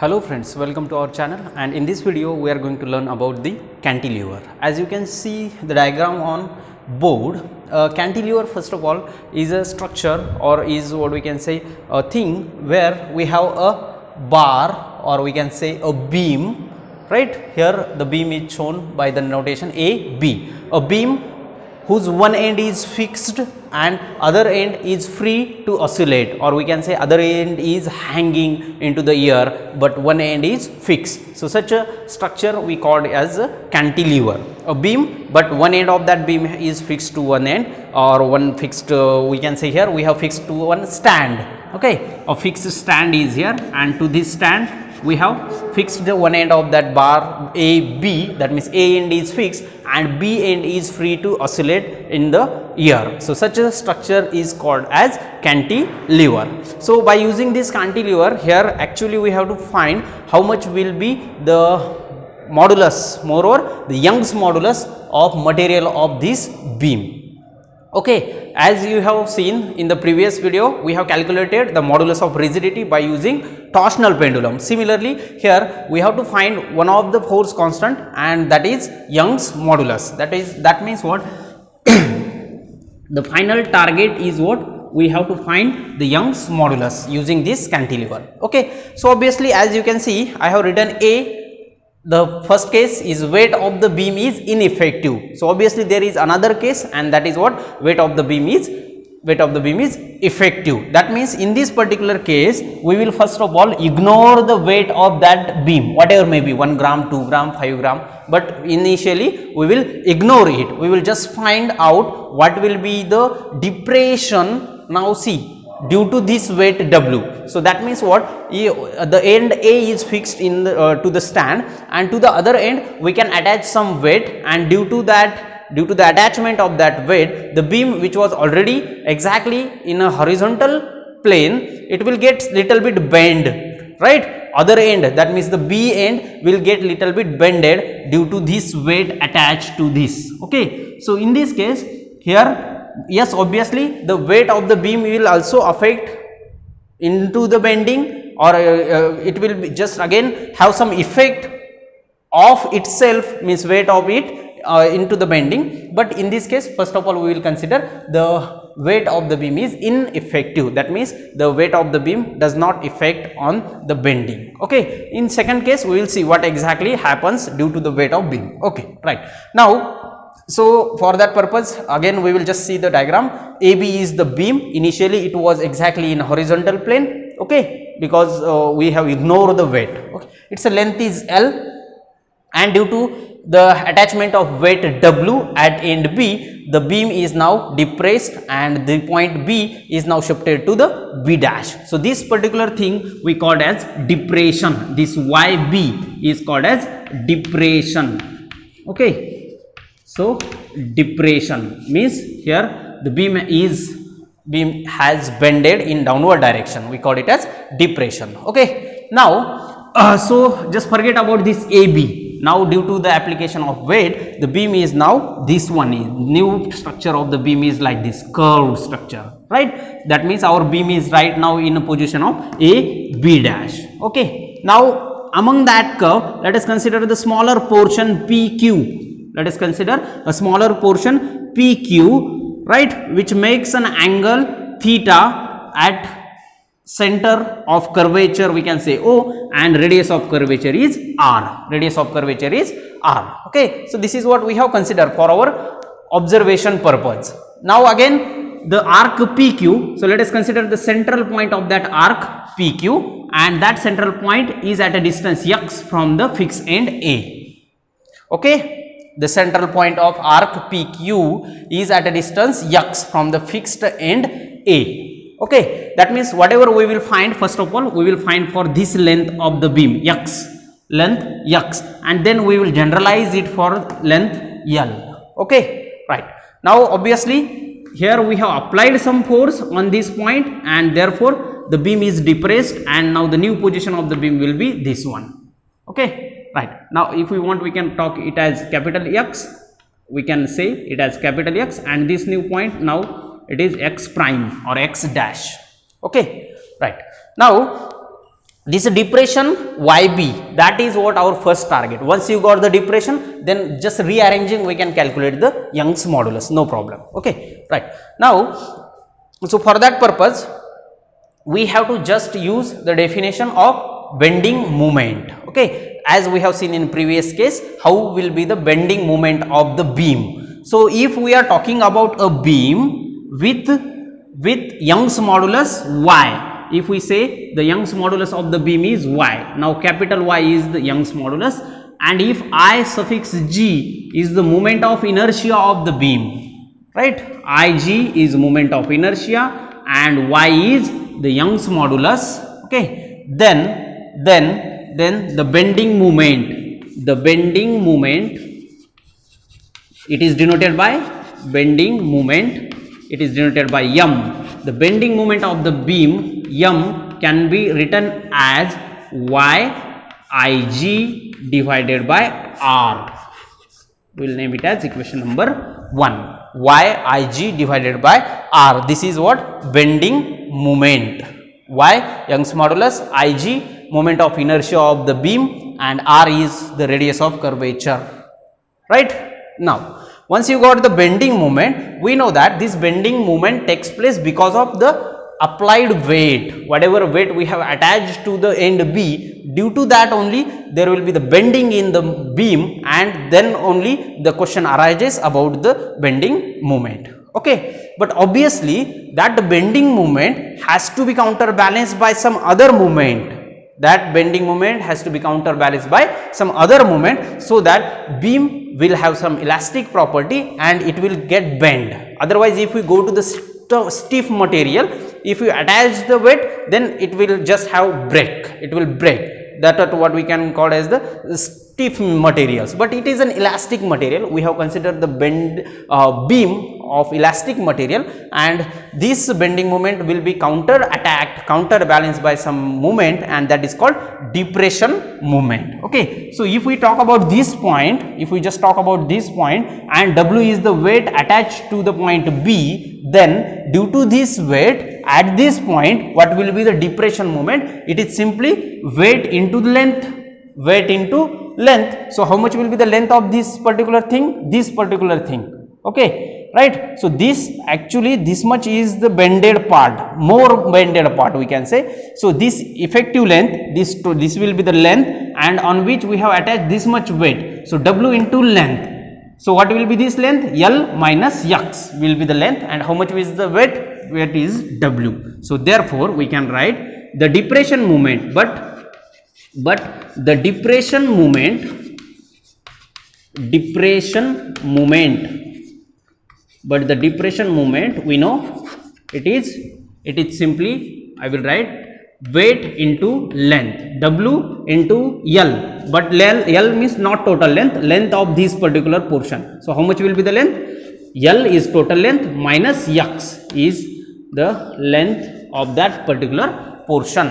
Hello friends, welcome to our channel, and in this video we are going to learn about the cantilever. As you can see the diagram on board, cantilever first of all is a structure or is what we can say a thing where we have a bar or we can say a beam, right? Here the beam is shown by the notation AB, a beam whose one end is fixed and other end is free to oscillate, or we can say other end is hanging into the air but one end is fixed. So, such a structure we called as a cantilever, a beam but one end of that beam is fixed to one end, or one fixed we can say here we have fixed to one stand. Okay, a fixed stand is here, and to this stand we have fixed one end of that bar AB, that means A end is fixed and B end is free to oscillate in the air. So, such a structure is called as cantilever. So, by using this cantilever here actually we have to find how much will be the modulus, moreover the Young's modulus of material of this beam. Okay, as you have seen in the previous video, we have calculated the modulus of rigidity by using torsional pendulum. Similarly, here we have to find one of the force constant, and that is Young's modulus. That means what? The final target is what? We have to find the Young's modulus using this cantilever. Okay, so obviously as you can see, I have written A. The first case is weight of the beam is ineffective. So, obviously there is another case, and that is what? Weight of the beam is effective. That means in this particular case we will first of all ignore the weight of that beam, whatever may be, 1 gram, 2 gram, 5 gram, but initially we will ignore it. We will just find out what will be the depression. Now see, due to this weight W. So, that means what? The end A is fixed in the, to the stand, and to the other end we can attach some weight, and due to the attachment of that weight, the beam which was already exactly in a horizontal plane, it will get little bit bend, right? Other end, that means the B end will get little bit bended due to this weight attached to this. Okay, so in this case here, yes, obviously the weight of the beam will also affect into the bending, or it will be just again have some effect of itself, means weight of it into the bending. But in this case, first of all we will consider the weight of the beam is ineffective. That means the weight of the beam does not affect on the bending. Okay, in second case we will see what exactly happens due to the weight of beam. Okay, right. Now, so for that purpose again we will just see the diagram. AB is the beam. Initially it was exactly in horizontal plane, okay, because we have ignored the weight. Okay, its length is L, and due to the attachment of weight W at end B, the beam is now depressed and the point B is now shifted to the B dash. So, this particular thing we called as depression. This YB is called as depression. Okay, so depression means here the beam has bended in downward direction. We call it as depression. Okay, now so just forget about this AB. Now, due to the application of weight, the beam is now this one is new structure of the beam is like this curved structure, right? That means our beam is right now in a position of A B dash. Okay, now among that curve, let us consider the smaller portion PQ. Let us consider a smaller portion PQ, right, which makes an angle theta at center of curvature, we can say O, and radius of curvature is R. Radius of curvature is R. Okay, so this is what we have considered for our observation purpose. Now again the arc PQ. So let us consider the central point of that arc PQ, and that central point is at a distance x from the fixed end A. Okay, the central point of arc PQ is at a distance x from the fixed end A. Okay, that means whatever we will find, first of all we will find for this length of the beam x, length x, and then we will generalize it for length L. Okay, right. Now obviously here we have applied some force on this point, and therefore the beam is depressed, and now the new position of the beam will be this one. Okay, right. Now if we want, we can talk it as capital X, we can say it as capital X, and this new point now it is x prime or x dash. Okay, right. Now this depression YB, that is what our first target. Once you got the depression, then just rearranging we can calculate the Young's modulus, no problem. Okay, right. Now, so for that purpose, we have to just use the definition of bending moment. Okay, as we have seen in previous case, how will be the bending moment of the beam. So if we are talking about a beam with Young's modulus Y, if we say the Young's modulus of the beam is Y, now capital Y is the Young's modulus, and if I suffix G is the moment of inertia of the beam, right, Ig is moment of inertia and Y is the Young's modulus, okay, then the bending moment, it is denoted by bending moment, it is denoted by M. The bending moment of the beam M can be written as Yig divided by R. We will name it as equation number 1. Yig divided by R. This is what? Bending moment. Y, Young's modulus, Ig, moment of inertia of the beam, and R is the radius of curvature. Right? Now, once you got the bending moment, we know that this bending moment takes place because of the applied weight. Whatever weight we have attached to the end B, due to that only there will be the bending in the beam, and then only the question arises about the bending moment. Okay, but obviously that the bending moment has to be counterbalanced by some other moment. That bending moment has to be counterbalanced by some other moment, so that beam will have some elastic property and it will get bent. Otherwise, if we go to the stiff material, if you attach the weight, then it will just have break, it will break. That is what we can call as the stiff materials, but it is an elastic material. We have considered the beam of elastic material, and this bending moment will be counterbalanced by some moment, and that is called depression moment. Okay, so if we talk about this point, if we just talk about this point, and W is the weight attached to the point B, then due to this weight at this point, what will be the depression moment? It is simply weight into the length, weight into length. So how much will be the length of this particular thing? This particular thing. Okay, right. So this actually, this much is the bended part, more bended part we can say. So this effective length, this will be the length, and on which we have attached this much weight. So W into length. So what will be this length? L minus X will be the length, and how much is the weight? Weight is W. So therefore we can write the depression moment, but the depression moment, but the depression moment we know it is simply, I will write weight into length, W into L, but L means not total length of this particular portion. So how much will be the length? L is total length minus X is the length of that particular portion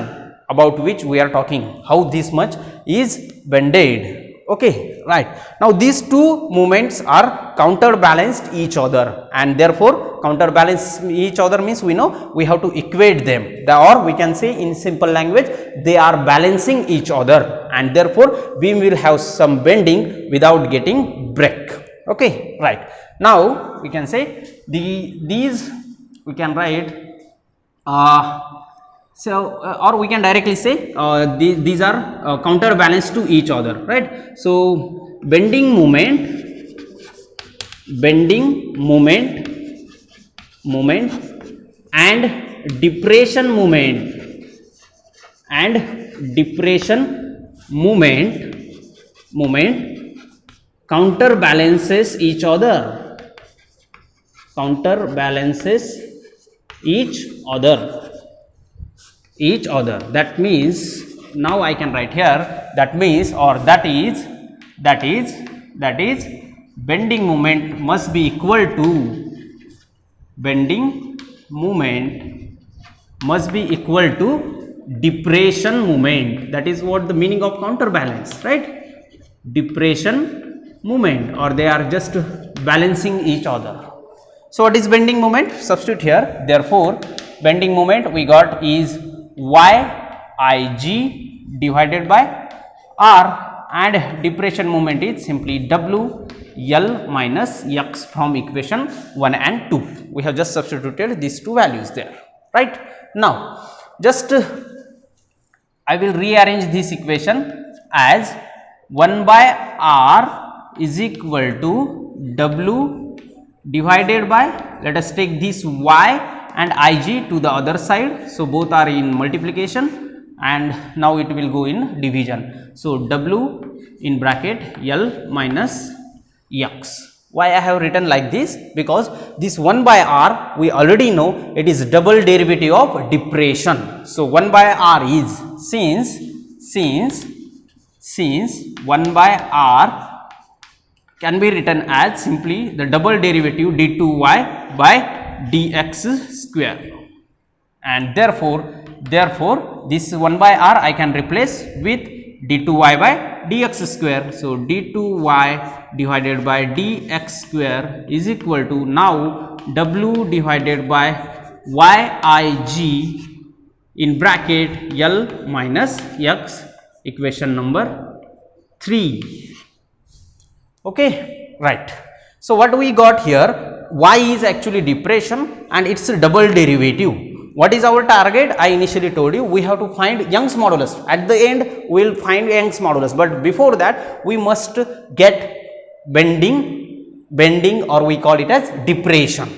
about which we are talking, how this much is bended. Okay, right. Now these two moments are counterbalanced each other, and therefore counterbalance each other means we know we have to equate them, or we can say in simple language, they are balancing each other, and therefore beam will have some bending without getting break. Okay, right. Now we can say these we can write or we can directly say these are counterbalanced to each other, right? So bending moment and depression moment counterbalances each other, each other. That means now I can write here, that means, or that is bending moment must be equal to depression moment. That is what the meaning of counterbalance, right? Depression moment, or they are just balancing each other. So what is bending moment? Substitute here. Therefore bending moment we got is Ig divided by R, and depression moment is simply W L minus X from equation 1 and 2. We have just substituted these two values there, right? Now just I will rearrange this equation as 1 by R is equal to W divided by, let us take this Y and Ig to the other side. So both are in multiplication and now it will go in division. So W in bracket L minus X. Why I have written like this? Because this 1 by R we already know it is double derivative of depression. So 1 by R is, since 1 by R can be written as simply the double derivative d2y by dx square, and therefore this 1 by R I can replace with d2y by dx square. So d2y divided by dx square is equal to now W divided by yig in bracket L minus X, equation number 3. Okay, right. So what we got here, y is actually depression and it's a double derivative. What is our target? I initially told you we have to find Young's modulus. At the end we will find Young's modulus, but before that we must get bending, or we call it as depression.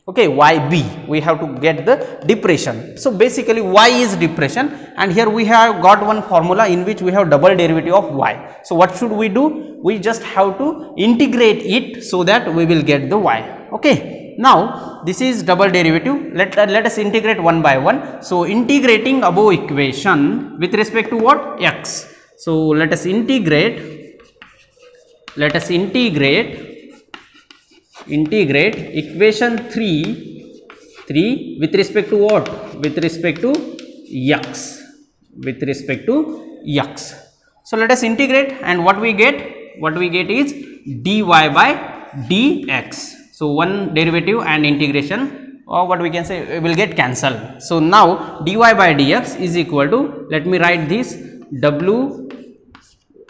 Okay, YB, we have to get the depression. So basically y is depression, and here we have got one formula in which we have double derivative of y. So what should we do? We just have to integrate it so that we will get the y. Okay, now this is double derivative. Let us integrate one by one. So integrating above equation with respect to what? X. So let us integrate equation 3 with respect to what? With respect to X. So let us integrate, and what we get? What we get is dy by dx. So one derivative and integration, or what we can say, will get cancelled. So now dy by dx is equal to, let me write this, W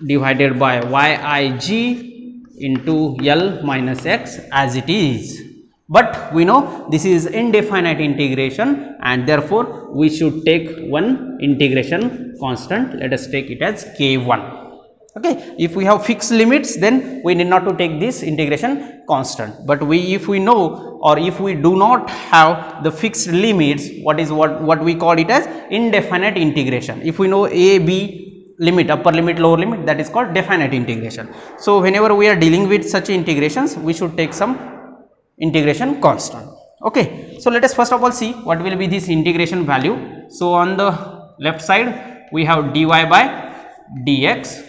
divided by yig into L minus X as it is. But we know this is indefinite integration, and therefore we should take one integration constant. Let us take it as k1. Okay, if we have fixed limits, then we need not to take this integration constant. But if we know, or if we do not have the fixed limits, what we call it as indefinite integration. If we know a, b limit, upper limit, lower limit, that is called definite integration. So whenever we are dealing with such integrations, we should take some integration constant. Okay, so let us first of all see what will be this integration value. So on the left side we have dy by dx.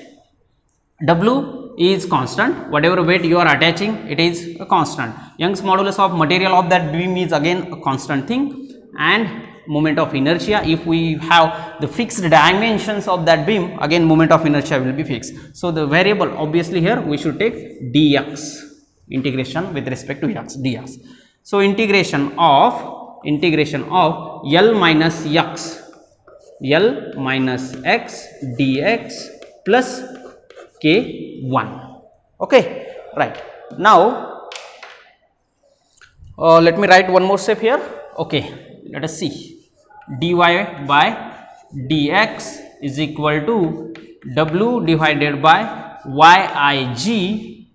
W is constant, whatever weight you are attaching, it is a constant. Young's modulus of material of that beam is again a constant thing, and moment of inertia, if we have the fixed dimensions of that beam, again moment of inertia will be fixed. So the variable, obviously here we should take dx, integration with respect to x, dx. So integration of L minus x dx plus k1. Okay, right. Now let me write one more step here. Okay, let us see. Dy by dx is equal to W divided by yig.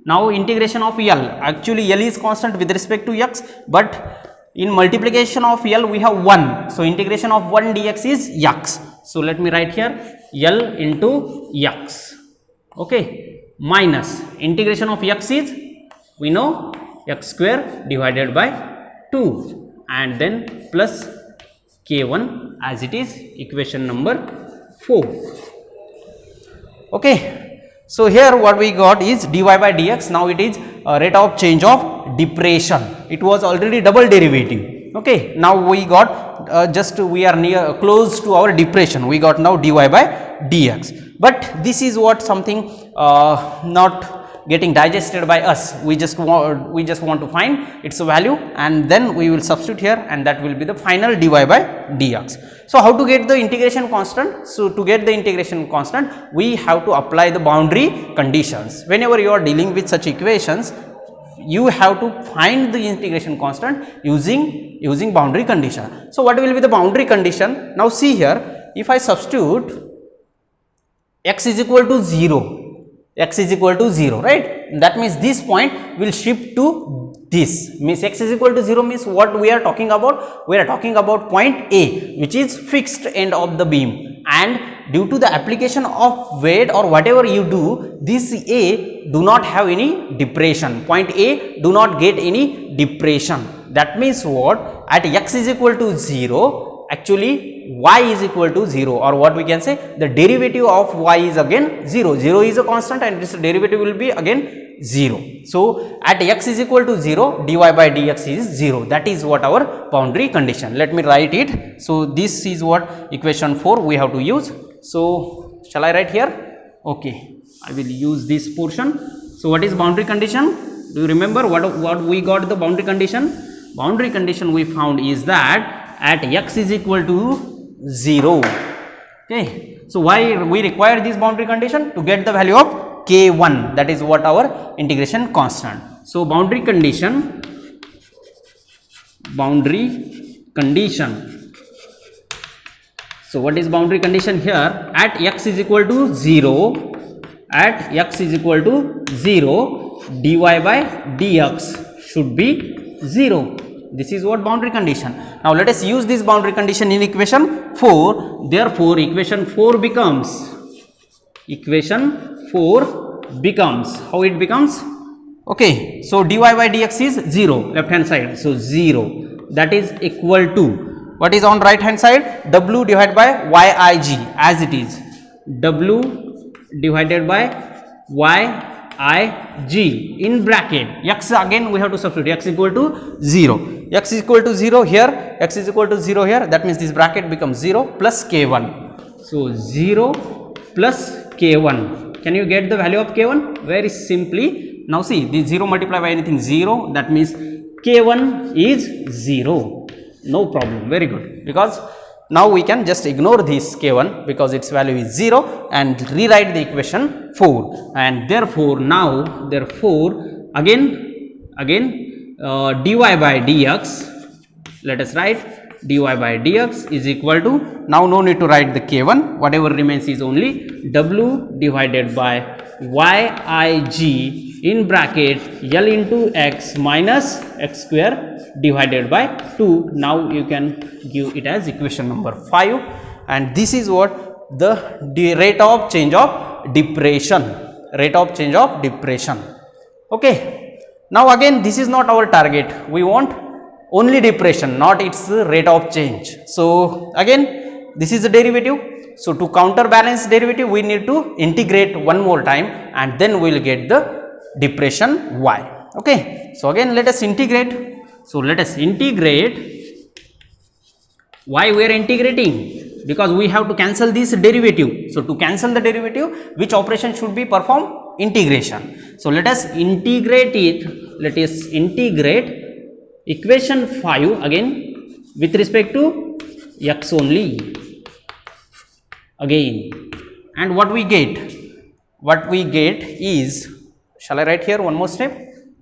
Now integration of L, actually L is constant with respect to x, but in multiplication of L we have 1. So integration of 1 dx is x. So let me write here L into x. Okay, minus integration of x is, we know, x square divided by 2, and then plus k1 as it is, equation number 4. Okay, so here what we got is dy by dx. Now it is rate of change of depression. It was already double derivative. Okay, now we got we are close to our depression. We got now dy by dx. But this is what something not getting digested by us. We just want to find its value, and then we will substitute here, and that will be the final dy by dx. So how to get the integration constant? So to get the integration constant, we have to apply the boundary conditions. Whenever you are dealing with such equations, you have to find the integration constant using boundary condition. So what will be the boundary condition? Now see here, if I substitute x is equal to 0, x is equal to 0, right? That means this point will shift to this, means x is equal to 0 means what we are talking about? We are talking about point A, which is fixed end of the beam, and due to the application of weight or whatever you do, this A do not have any depression, point A do not get any depression. That means what? At x is equal to 0, actually y is equal to 0, or what we can say, the derivative of y is again 0. 0 is a constant and this derivative will be again 0. So at x is equal to 0, dy by dx is 0. That is what our boundary condition. Let me write it. So this is what equation 4 we have to use. So shall I write here? Okay, I will use this portion. So what is boundary condition? Do you remember what we got the boundary condition? Boundary condition we found is that at x is equal to 0. Okay, so why we require this boundary condition? To get the value of k1, that is what our integration constant. So boundary condition, so what is boundary condition here? At x is equal to 0, at x is equal to 0, dy by dx should be 0. This is what boundary condition. Now let us use this boundary condition in equation 4. Therefore equation 4 becomes, how it becomes? Okay, so dy by dx is 0, left hand side, so 0, that is equal to, what is on right hand side? W divided by yig, as it is, W divided by yig in bracket, x again we have to substitute, x equal to 0, x is equal to 0 here, x is equal to 0 here, that means this bracket becomes 0 plus k1. So 0 plus k1, can you get the value of k1? Very simply, now see, this 0 multiplied by anything 0, that means k1 is 0, no problem, very good, because now we can just ignore this k1 because its value is 0 and rewrite the equation 4, and therefore now again dy by dx, let us write dy by dx is equal to, now no need to write the k1, whatever remains is only w divided by yig in bracket L into x minus x square divided by 2. Now you can give it as equation number 5, and this is what the rate of change of depression, okay. Now again this is not our target, we want only depression, not its rate of change. So again this is the derivative, so to counterbalance derivative we need to integrate one more time, and then we will get the depression y, okay. So again let us integrate. So let us integrate. Why we are integrating? Because we have to cancel this derivative. So to cancel the derivative, which operation should be performed? Integration. So let us integrate it. Let us integrate equation 5 again with respect to x only again, and what we get? What we get is, shall I write here one more step?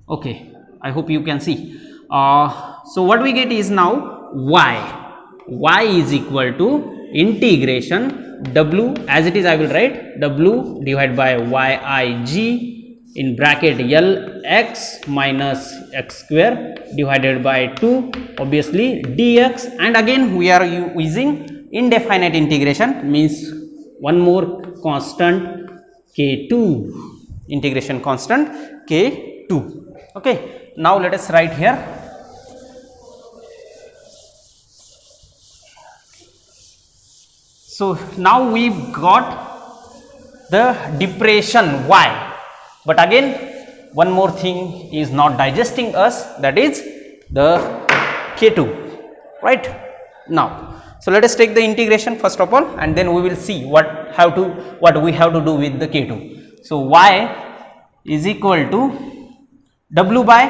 Okay, I hope you can see. So what we get is now y is equal to integration w, as it is I will write w divided by yig in bracket L x minus x square divided by 2, obviously dx, and again we are using indefinite integration, means one more constant k2, integration constant k2, okay. Now let us write here. So now we got the depression y, but again one more thing is not digesting us, that is the k2, right now. So let us take the integration first of all, and then we will see what we have to do with the k2. So y is equal to W by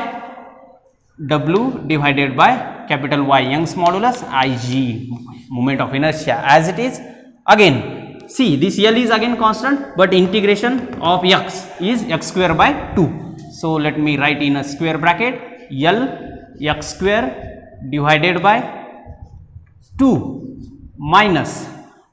W divided by capital Y, Young's modulus, Ig, moment of inertia, as it is. Again, see, this L is again constant, but integration of x is x square by 2. So let me write in a square bracket, L x square divided by 2 minus,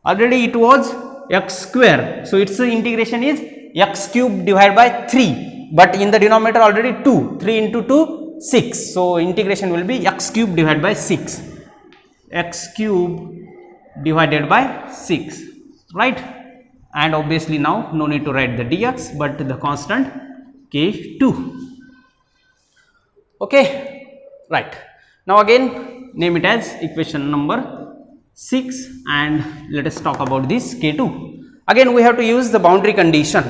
already it was x square, so its integration is x cube divided by 3, but in the denominator already 2, 3 into 2 6, so integration will be x cube divided by 6, x cube divided by 6, right? And obviously now no need to write the dx, but the constant k2. Okay, right. Now again name it as equation number 6, and let us talk about this k2. Again we have to use the boundary condition.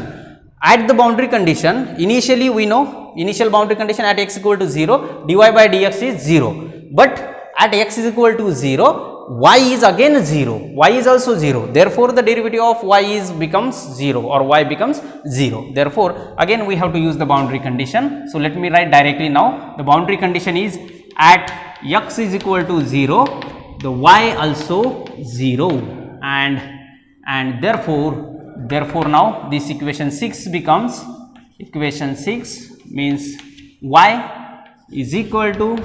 At the boundary condition, initially we know initial boundary condition at x equal to 0, dy by dx is 0, but at x is equal to 0, y is again 0, y is also 0, therefore the derivative of y is becomes 0 or y becomes 0, therefore again we have to use the boundary condition. So let me write directly now, the boundary condition is at x is equal to 0, the y also 0, and therefore now this equation 6 becomes, equation 6 means y is equal to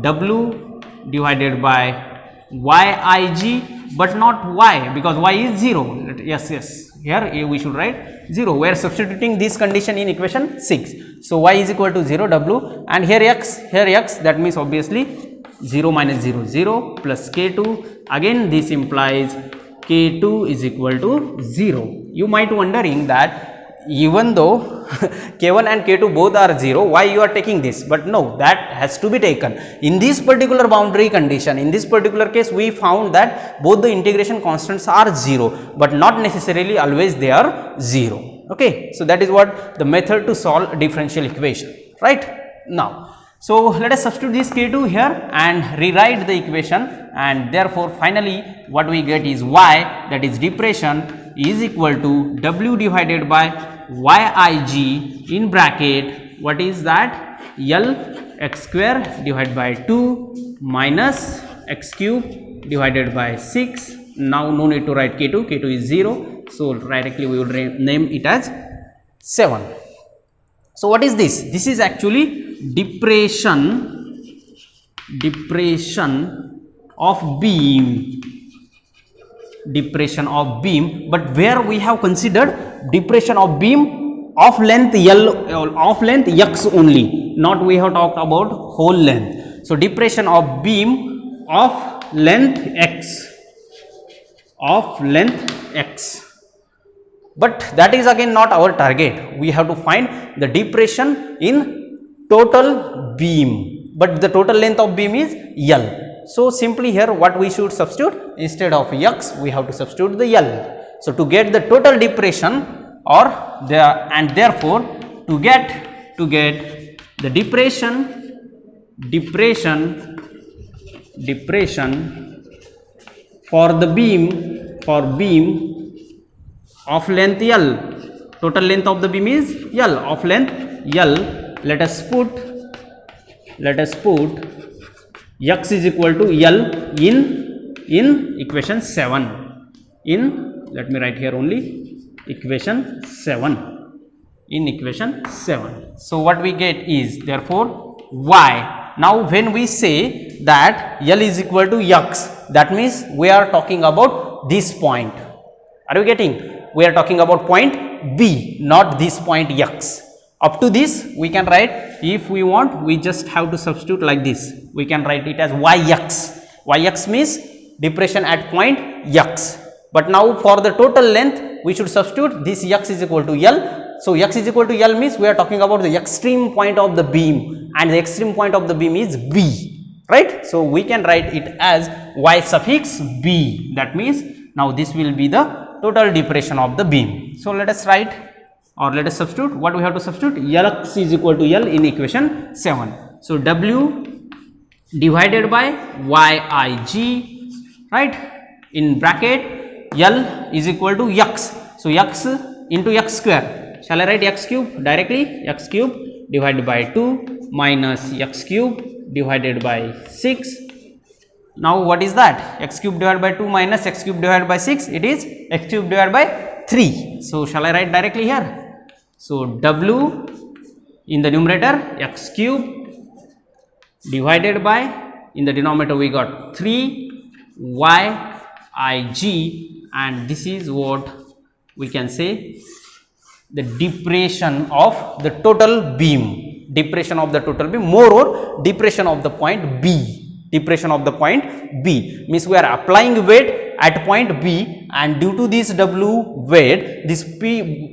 w divided by yig, but not y, because y is 0. Yes, here we should write 0. We are substituting this condition in equation 6. So y is equal to 0 w, and here x, that means obviously 0 minus 0 0 plus k2, again this implies k2 is equal to 0. You might wondering that even though k1 and k2 both are 0, why you are taking this? But no, that has to be taken. In this particular boundary condition, in this particular case, we found that both the integration constants are 0, but not necessarily always they are 0. Okay, so that is what the method to solve differential equation, right? Now, so let us substitute this k2 here and rewrite the equation, and therefore finally what we get is y, that is depression, is equal to w divided by yig in bracket, what is that, L x square divided by 2 minus x cube divided by 6. Now no need to write k2, k2 is 0, so directly we will name it as 7. So what is this? This is actually depression of beam, but where we have considered depression of beam of length L, of length x only, not we have talked about whole length. So depression of beam of length x, but that is again not our target. We have to find the depression in total beam, but the total length of beam is L. So simply here what we should substitute, instead of x we have to substitute the L. So to get the total depression, or and therefore to get the depression for the beam of length L, total length of the beam is L, of length L, let us put x is equal to L in equation 7, let me write here only equation 7, in equation 7. So what we get is therefore y. Now when we say that L is equal to x, that means we are talking about this point. Are you getting? We are talking about point B, not this point x. Up to this we can write, if we want we just have to substitute like this, we can write it as yx means depression at point x. But now for the total length we should substitute this x is equal to L. So x is equal to L means we are talking about the extreme point of the beam, and the extreme point of the beam is B, right? So we can write it as y suffix B, that means now this will be the total depression of the beam. So let us write, or let us substitute, what we have to substitute, Lx is equal to L in equation 7. So W divided by Yig, right, in bracket L is equal to x. So x into x square, Shall I write x cube directly? X cube divided by 2 minus x cube divided by 6. Now what is that? X cube divided by 2 minus x cube divided by 6, it is x cube divided by 3. So shall I write directly here? So w in the numerator x cube divided by, in the denominator we got 3 y I g, and this is what we can say the depression of the total beam, depression of the total beam, more or depression of the point B. Depression of the point B means we are applying weight at point B, and due to this W weight, this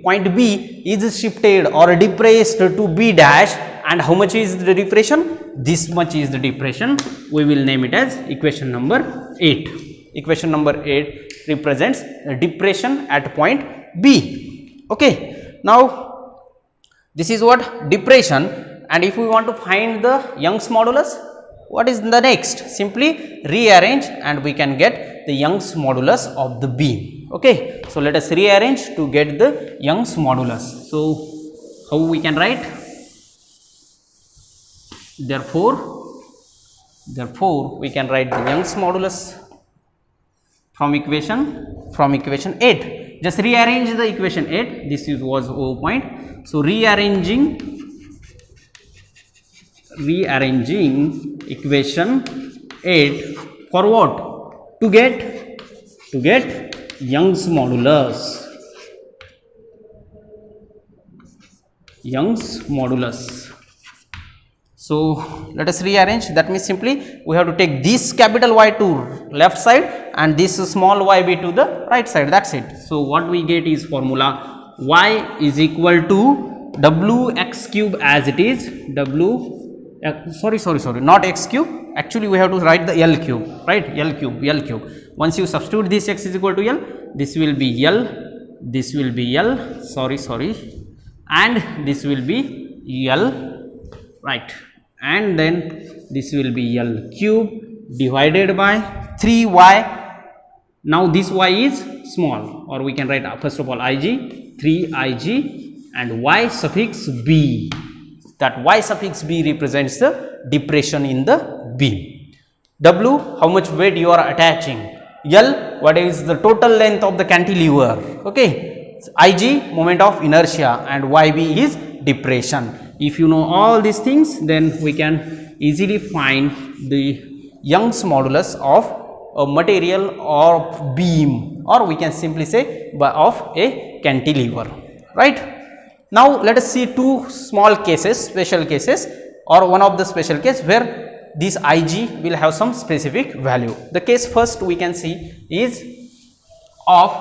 point B is shifted or depressed to B dash, and how much is the depression? This much is the depression. We will name it as equation number 8. Equation number 8 represents the depression at point B. Okay. Now this is what depression, and if we want to find the Young's modulus, what is the next? Simply rearrange and we can get the Young's modulus of the beam. Okay. So let us rearrange to get the Young's modulus. So how we can write? Therefore we can write the Young's modulus from equation 8. Just rearrange the equation 8. This was O point. So rearranging equation 8 for what? To get Young's modulus. Young's modulus. So let us rearrange. That means simply we have to take this capital Y to left side and this small yb to the right side. That's it. So what we get is formula y is equal to wx cube as it is. Sorry, not x cube. Actually, we have to write the L cube, right? L cube. Once you substitute this x is equal to L, this will be L, this will be L, sorry, and this will be L, right? And then this will be L cube divided by 3y. Now this y is small, or we can write first of all ig, 3ig, and y suffix b. That y suffix b represents the depression in the beam. W, how much weight you are attaching. L, what is the total length of the cantilever. Okay. Ig, moment of inertia, and yb is depression. If you know all these things, then we can easily find the Young's modulus of a material or beam, or we can simply say of a cantilever, right? Now let us see two small cases, special cases, or one of the special case where this Ig will have some specific value. The case first we can see is of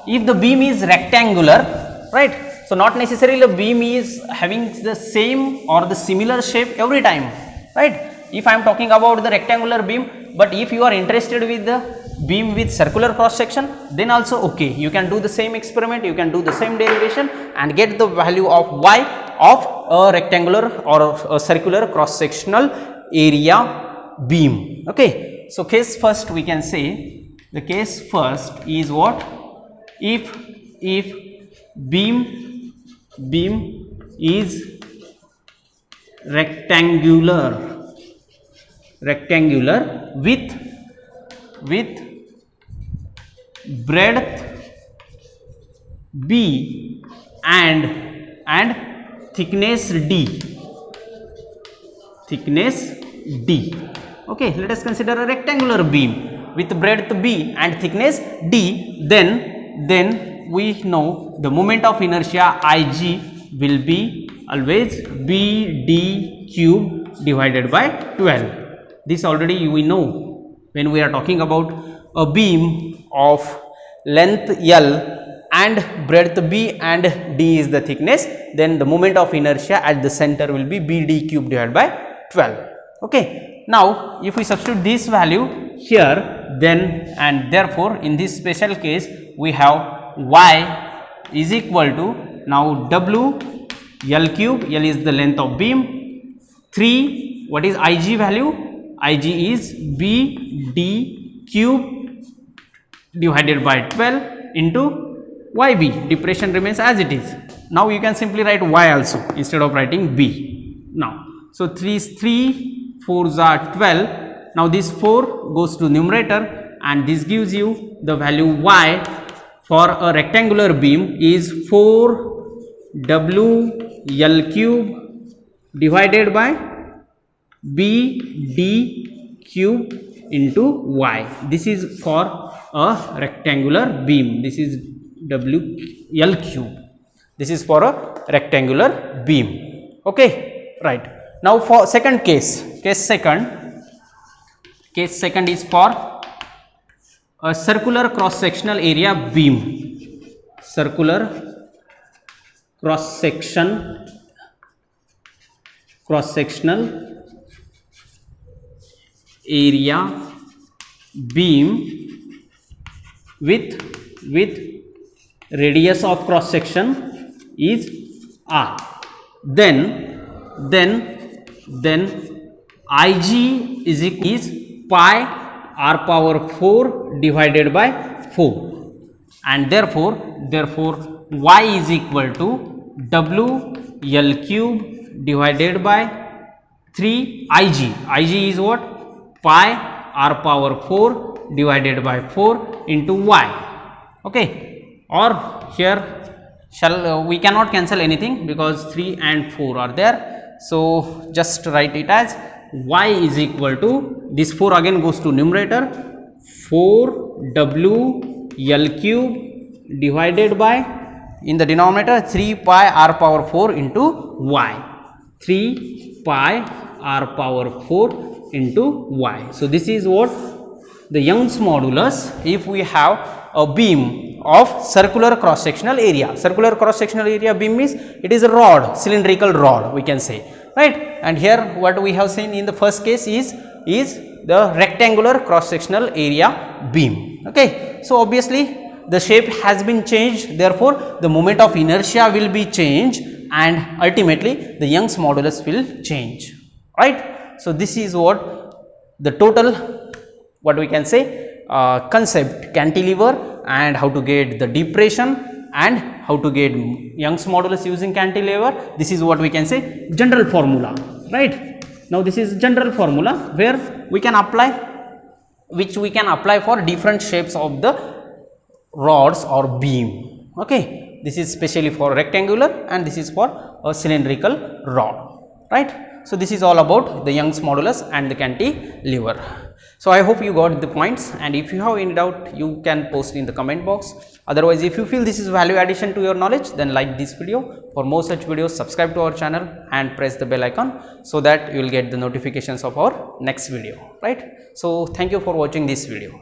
if the beam is rectangular, right? So not necessarily the beam is having the same or the similar shape every time, right? If I am talking about the rectangular beam, but if you are interested with the beam with circular cross section, then also okay, you can do the same experiment, you can do the same derivation and get the value of y of a rectangular or a circular cross sectional area beam. Okay. So case first we can say, the case first is what? If beam is rectangular with breadth b and thickness d. Okay, let us consider a rectangular beam with breadth b and thickness d. Then we know the moment of inertia Ig will be always bd cube divided by 12. This already we know when we are talking about a beam of length L and breadth b and d is the thickness, then the moment of inertia at the center will be bd cube divided by 12. Okay. Now if we substitute this value here, then and therefore in this special case we have y is equal to now w L cube, L is the length of beam, 3, what is Ig value? Ig is bd cube divided by 12 into yb, depression remains as it is. Now you can simply write y also instead of writing b. Now, so 3 4s are 12. Now this 4 goes to numerator, and this gives you the value y for a rectangular beam is 4w L cube divided by b d cube into y. This is for a rectangular beam. This is w L cube. This is for a rectangular beam. Okay, right. Now for second case, case second is for a circular cross sectional area beam. Circular cross sectional area beam with radius of cross section is r. Then Ig is pi r power 4 divided by 4, and therefore y is equal to w L cube divided by 3 Ig. Ig is what? Pi r power 4 divided by 4 into y. Okay, or here we cannot cancel anything because 3 and 4 are there, so just write it as y is equal to, this 4 again goes to numerator, 4w L cube divided by, in the denominator, 3 pi r power 4 into y. 3 pi r power 4 into y. So this is what the Young's modulus if we have a beam of circular cross sectional area. Circular cross sectional area beam means it is a rod, cylindrical rod we can say, right? And here what we have seen in the first case is the rectangular cross sectional area beam. Okay, so obviously the shape has been changed, therefore the moment of inertia will be changed, and ultimately the Young's modulus will change, right? So this is what the total, what we can say, concept cantilever, and how to get the depression and how to get Young's modulus using cantilever. This is what we can say general formula, right? Now this is general formula where we can apply, which we can apply for different shapes of the rods or beam. Okay, this is specially for rectangular and this is for a cylindrical rod, right? So this is all about the Young's modulus and the cantilever. So I hope you got the points, and if you have any doubt you can post in the comment box. Otherwise, if you feel this is value addition to your knowledge, then like this video. For more such videos, subscribe to our channel and press the bell icon so that you will get the notifications of our next video, right? So thank you for watching this video.